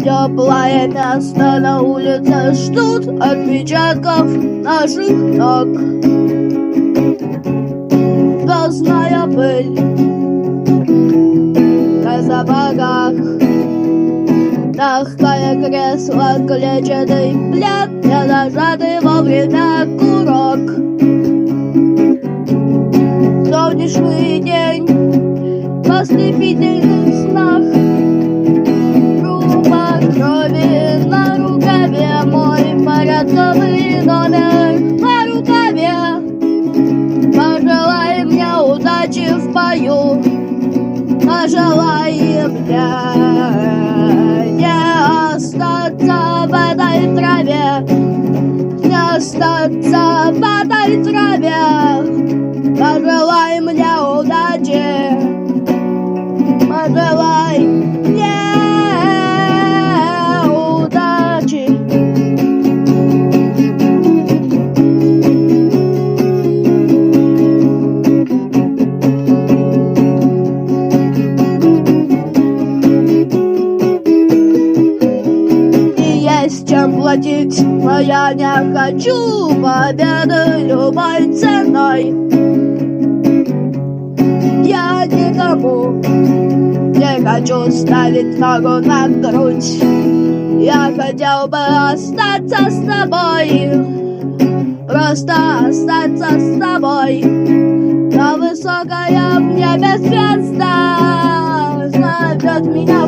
Теплое место на улице ждут отпечатков наших ног. Звездная пыль на сапогах, мягкое кресло, клетчатый плед, не нажатый вовремя курок. Солнечный день в ослепительных снах, крови на рукаве, мой порядковый номер на рукаве. Пожелай мне удачи в бою, пожелай мне не остаться в этой траве, не остаться в этой траве. Пожелай мне удачи, пожелай мне чем платить, но я не хочу победы любой ценой. Я никому не хочу ставить ногу на грудь. Я хотел бы остаться с тобой, просто остаться с тобой. Но высокая в небе звезда зовет меня